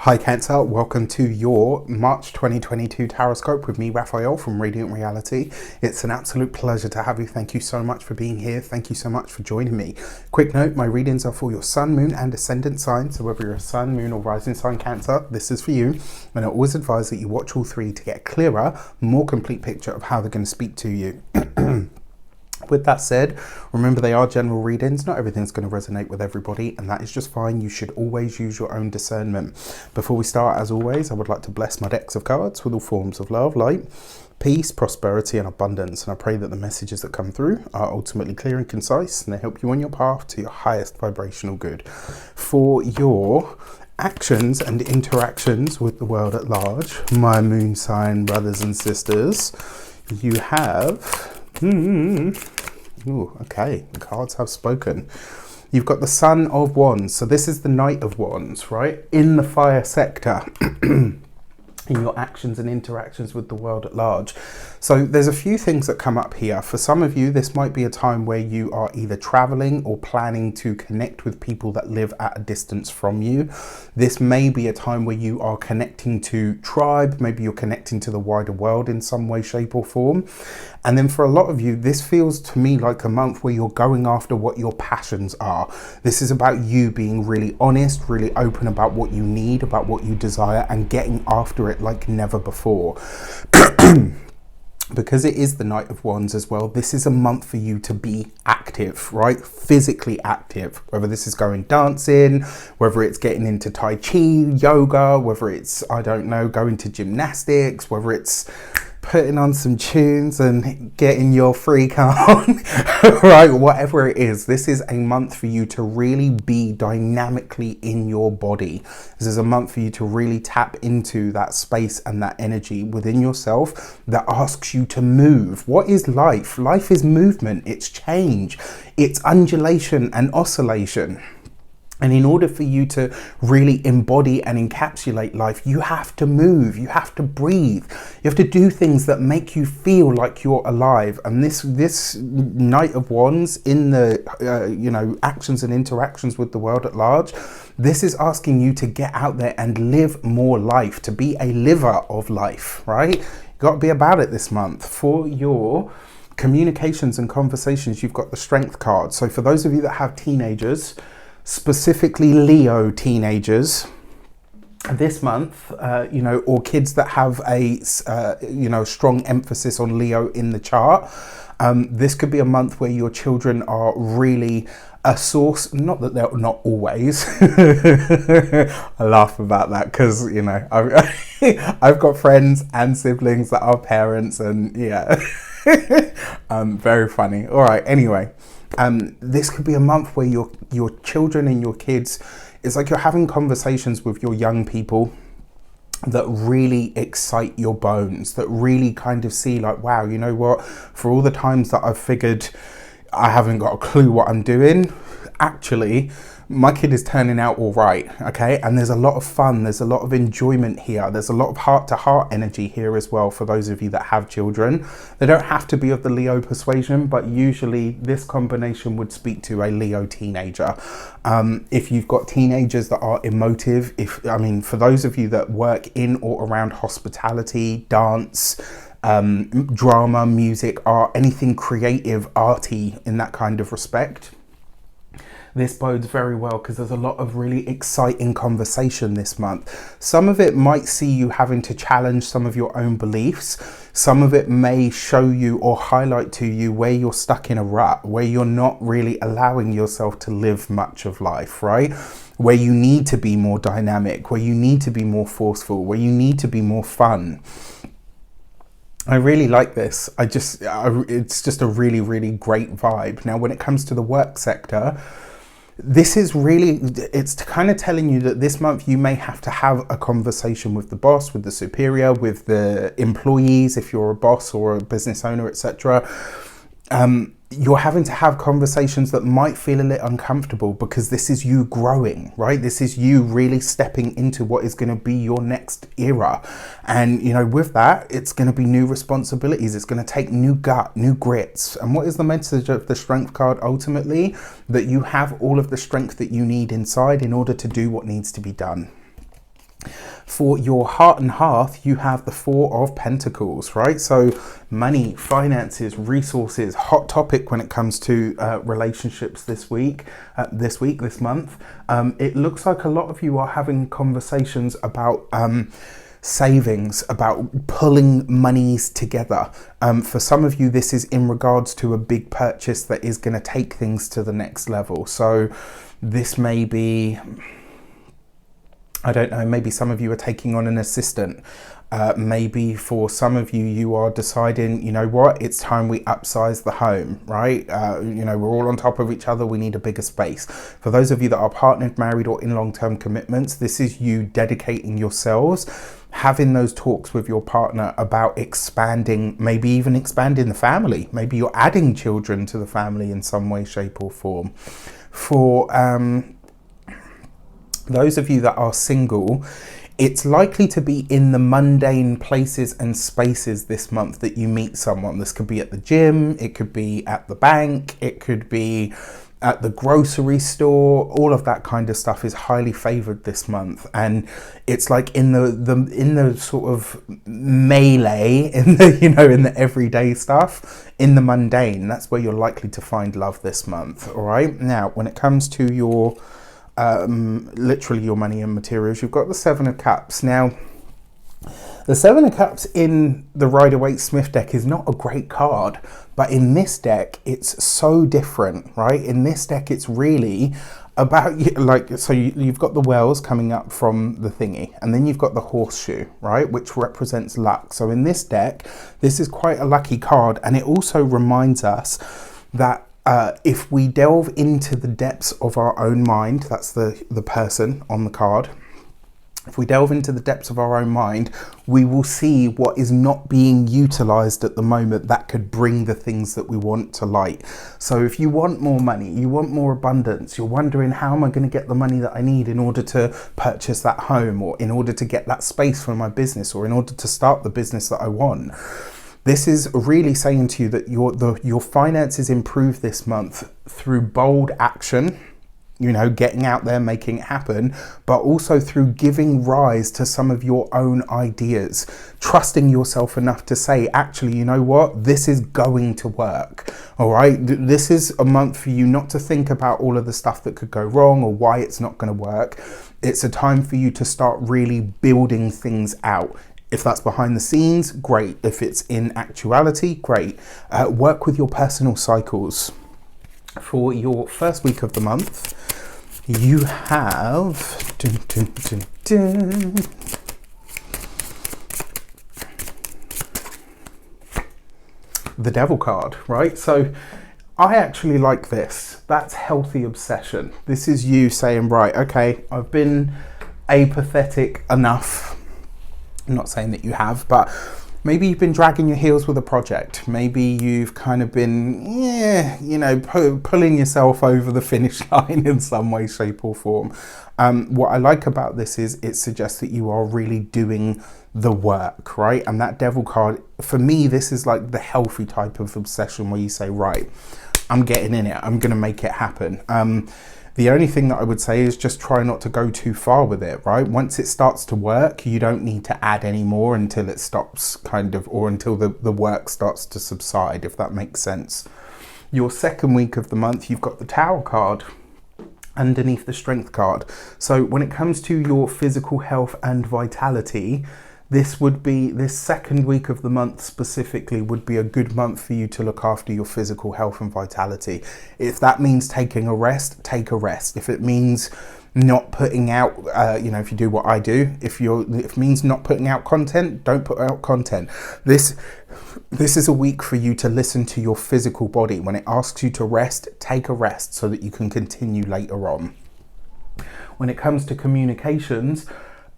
Hi Cancer, welcome to your March 2022 Taroscope with me, Raphael from Reydiant Reality. It's an absolute pleasure to have you. Thank you so much for being here. Thank you so much for joining me. Quick note, my readings are for your sun, moon and ascendant sign. So whether you're a sun, moon or rising sign Cancer, this is for you. And I always advise that you watch all three to get a clearer, more complete picture of how they're going to speak to you. With that said, remember they are general readings. Not everything's going to resonate with everybody, and that is just fine. You should always use your own discernment. Before we start, as always, I would like to bless my decks of cards with all forms of love, light, peace, prosperity and abundance. And I pray that the messages that come through are ultimately clear and concise, and they help you on your path to your highest vibrational good. For your actions and interactions with the world at large, my moon sign brothers and sisters, you have... Ooh, okay, the cards have spoken. You've got the Sun of Wands. So this is the Knight of Wands, right? In the fire sector. In your actions and interactions with the world at large. So there's a few things that come up here. For some of you, this might be a time where you are either traveling or planning to connect with people that live at a distance from you. This may be a time where you are connecting to tribe. Maybe you're connecting to the wider world in some way, shape or form. And then for a lot of you, this feels to me like a month where you're going after what your passions are. This is about you being really honest, really open about what you need, about what you desire, and getting after it like never before. Because it is the Knight of Wands as well, this is a month for you to be active, right? Physically active, whether this is going dancing, whether it's getting into Tai Chi, yoga, whether it's, I don't know, going to gymnastics, whether it's putting on some tunes and getting your freak on, right? Whatever it is, this is a month for you to really be dynamically in your body. This is a month for you to really tap into that space and that energy within yourself that asks you to move. What is life? Life is movement, it's change, it's undulation and oscillation. And in order for you to really embody and encapsulate life, you have to move, you have to breathe, you have to do things that make you feel like you're alive. And this Knight of Wands in the, actions and interactions with the world at large, this is asking you to get out there and live more life, to be a liver of life, right? You've got to be about it this month. For your communications and conversations, you've got the Strength card. So for those of you that have teenagers, specifically Leo teenagers this month, or kids that have a strong emphasis on Leo in the chart, this could be a month where your children are really a source, not that they're not always. I laugh about that because I've got friends and siblings that are parents, and yeah. Very funny. All right, anyway, this could be a month where your children and your kids, it's like you're having conversations with your young people that really excite your bones, that really kind of see like, wow, you know what, for all the times that I've figured I haven't got a clue what I'm doing, actually my kid is turning out all right, okay? And there's a lot of fun, there's a lot of enjoyment here, there's a lot of heart-to-heart energy here as well for those of you that have children. They don't have to be of the Leo persuasion, but usually this combination would speak to a Leo teenager. If you've got teenagers that are emotive, for those of you that work in or around hospitality, dance, drama, music, art, anything creative, arty in that kind of respect, this bodes very well because there's a lot of really exciting conversation this month. Some of it might see you having to challenge some of your own beliefs. Some of it may show you or highlight to you where you're stuck in a rut, where you're not really allowing yourself to live much of life, right? Where you need to be more dynamic, where you need to be more forceful, where you need to be more fun. I really like this. It's just a really, really great vibe. Now, when it comes to the work sector, this is really, it's kind of telling you that this month you may have to have a conversation with the boss, with the superior, with the employees, if you're a boss or a business owner, etc. You're having to have conversations that might feel a little uncomfortable because this is you growing, right? This is you really stepping into what is going to be your next era. And, with that, it's going to be new responsibilities. It's going to take new gut, new grits. And what is the message of the Strength card ultimately? That you have all of the strength that you need inside in order to do what needs to be done. For your heart and hearth, you have the Four of Pentacles, right? So money, finances, resources, hot topic when it comes to relationships this month. It looks like a lot of you are having conversations about savings, about pulling monies together. For some of you, this is in regards to a big purchase that is going to take things to the next level. So this may be, I don't know, maybe some of you are taking on an assistant. Maybe for some of you, you are deciding, you know what, it's time we upsize the home, right? You know, we're all on top of each other. We need a bigger space. For those of you that are partnered, married, or in long-term commitments, this is you dedicating yourselves, having those talks with your partner about expanding, maybe even expanding the family. Maybe you're adding children to the family in some way, shape, or form. For those of you that are single, it's likely to be in the mundane places and spaces this month that you meet someone. This could be at the gym, it could be at the bank, it could be at the grocery store. All of that kind of stuff is highly favored this month, and it's like in the sort of melee, in the everyday stuff, in the mundane. That's where you're likely to find love this month. All right. Now, when it comes to your literally your money and materials, you've got the Seven of Cups. Now, the Seven of Cups in the Rider-Waite-Smith deck is not a great card, but in this deck, it's so different, right? In this deck, it's really about, like, so you've got the wells coming up from the thingy, and then you've got the horseshoe, right, which represents luck. So in this deck, this is quite a lucky card, and it also reminds us that if we delve into the depths of our own mind, that's the person on the card. If we delve into the depths of our own mind, we will see what is not being utilized at the moment that could bring the things that we want to light. So if you want more money, you want more abundance, you're wondering, how am I going to get the money that I need in order to purchase that home, or in order to get that space for my business, or in order to start the business that I want. This is really saying to you that your finances improve this month through bold action, you know, getting out there, making it happen, but also through giving rise to some of your own ideas, trusting yourself enough to say, actually, you know what, this is going to work. All right. This is a month for you not to think about all of the stuff that could go wrong or why it's not going to work. It's a time for you to start really building things out. If that's behind the scenes, great. If it's in actuality, great. Work with your personal cycles. For your first week of the month, you have the Devil card, right? So I actually like this. That's healthy obsession. This is you saying, right, okay, I've been apathetic enough. I'm not saying that you have, but maybe you've been dragging your heels with a project. Maybe you've kind of been, pulling yourself over the finish line in some way, shape or form. What I like about this is it suggests that you are really doing the work, right? And that Devil card, for me, this is like the healthy type of obsession where you say, right, I'm getting in it. I'm going to make it happen. The only thing that I would say is just try not to go too far with it, right? Once it starts to work, you don't need to add any more until it stops or until the work starts to subside, if that makes sense. Your second week of the month, you've got the Tower card underneath the Strength card. So when it comes to your physical health and vitality, this second week of the month specifically would be a good month for you to look after your physical health and vitality. If that means taking a rest, take a rest. If it means not putting out, if you do what I do, if it means not putting out content, don't put out content. This is a week for you to listen to your physical body. When it asks you to rest, take a rest so that you can continue later on. When it comes to communications,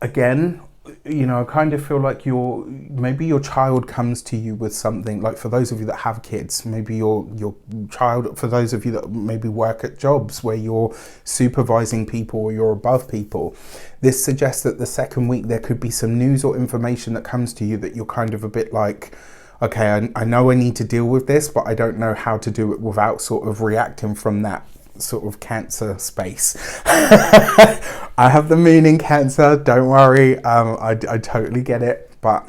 again, I kind of feel like maybe your child comes to you with something, like for those of you that have kids, maybe your child, for those of you that maybe work at jobs where you're supervising people or you're above people, this suggests that the second week there could be some news or information that comes to you that you're kind of a bit like, okay, I know I need to deal with this, but I don't know how to do it without sort of reacting from that sort of Cancer space. I have the moon in Cancer, don't worry. I totally get it, but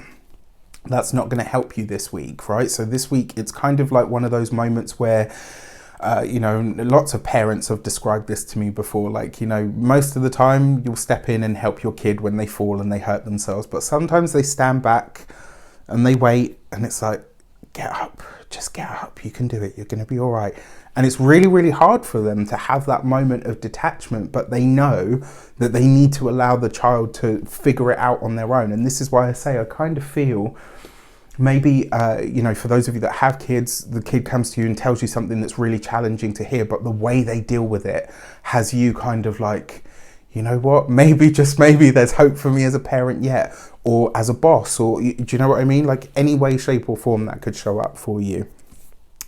that's not going to help you this week, right? So this week, it's kind of like one of those moments where, you know, lots of parents have described this to me before. Like, you know, most of the time you'll step in and help your kid when they fall and they hurt themselves. But sometimes they stand back and they wait, and it's like, get up, just get up. You can do it. You're going to be all right. And it's really, really hard for them to have that moment of detachment, but they know that they need to allow the child to figure it out on their own. And this is why I say I kind of feel maybe, you know, for those of you that have kids, the kid comes to you and tells you something that's really challenging to hear, but the way they deal with it has you kind of like, you know what, maybe, just maybe there's hope for me as a parent yet, or as a boss, or do you know what I mean? Like any way, shape or form that could show up for you.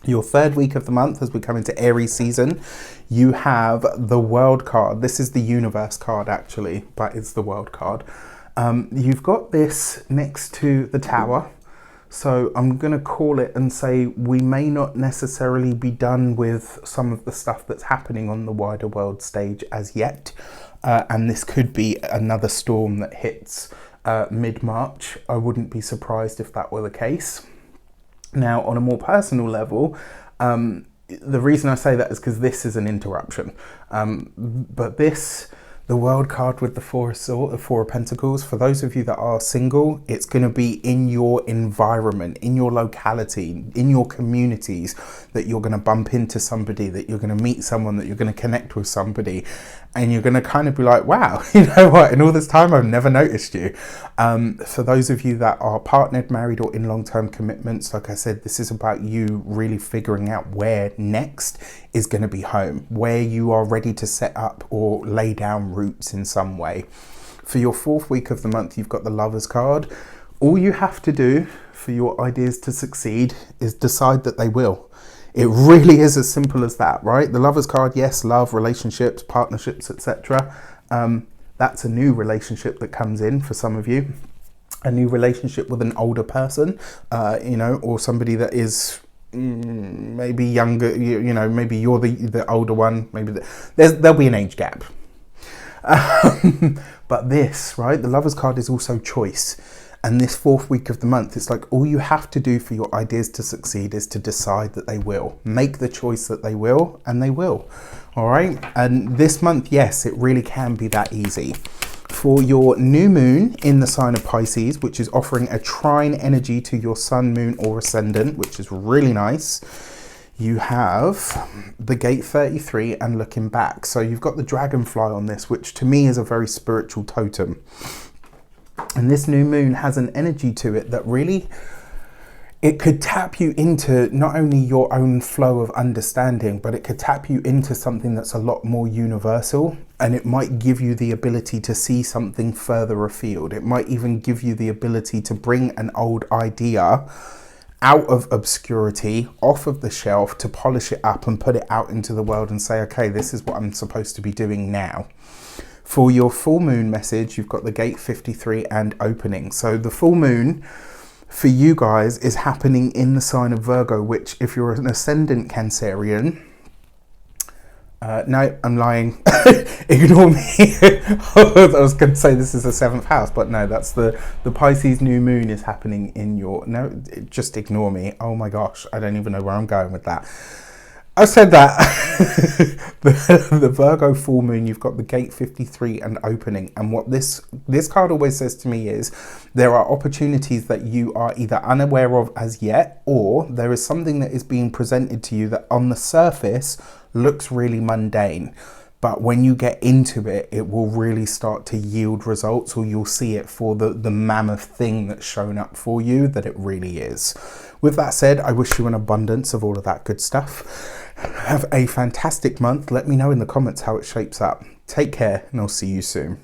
Your third week of the month, as we come into Aries season, you have the World card. This is the Universe card actually, but it's the World card. You've got this next to the Tower. So I'm going to call it and say we may not necessarily be done with some of the stuff that's happening on the wider world stage as yet. And this could be another storm that hits mid-March. I wouldn't be surprised if that were the case. Now, on a more personal level, the reason I say that is because this is an interruption. But this, the World card with the Four of Pentacles, for those of you that are single, it's going to be in your environment, in your locality, in your communities, that you're going to bump into somebody, that you're going to meet someone, that you're going to connect with somebody. And you're going to kind of be like, wow, you know what, in all this time, I've never noticed you. For those of you that are partnered, married, or in long-term commitments, like I said, this is about you really figuring out where next is going to be home, where you are ready to set up or lay down roots in some way. For your fourth week of the month, you've got the Lovers card. All you have to do for your ideas to succeed is decide that they will. It really is as simple as that, right? The Lovers card, yes, love, relationships, partnerships, etc. That's a new relationship that comes in for some of you. A new relationship with an older person, you know, or somebody that is maybe younger, you know, maybe you're the older one, maybe there'll be an age gap. But this, right, the Lovers card is also choice. And this fourth week of the month, it's like all you have to do for your ideas to succeed is to decide that they will. Make the choice that they will, and they will. All right. And this month, yes, it really can be that easy. For your new moon in the sign of Pisces, which is offering a trine energy to your sun, moon, or ascendant, which is really nice, you have the gate 33 and looking back. So you've got the dragonfly on this, which to me is a very spiritual totem. And this new moon has an energy to it that really, it could tap you into not only your own flow of understanding, but it could tap you into something that's a lot more universal. And it might give you the ability to see something further afield. It might even give you the ability to bring an old idea out of obscurity, off of the shelf, to polish it up and put it out into the world and say, okay, this is what I'm supposed to be doing now. For your full moon message, you've got the gate 53 and opening. So the full moon for you guys is happening in the sign of Virgo, which if you're an ascendant Cancerian, no, I'm lying. Ignore me. I was going to say this is the 7th house, but no, that's the Pisces new moon is happening in your, no, just ignore me. Oh my gosh, I don't even know where I'm going with that. I said that. the Virgo full moon, you've got the gate 53 and opening. And what this card always says to me is there are opportunities that you are either unaware of as yet, or there is something that is being presented to you that on the surface looks really mundane. But when you get into it, it will really start to yield results, or you'll see it for the mammoth thing that's shown up for you that it really is. With that said, I wish you an abundance of all of that good stuff. Have a fantastic month. Let me know in the comments how it shapes up. Take care, and I'll see you soon.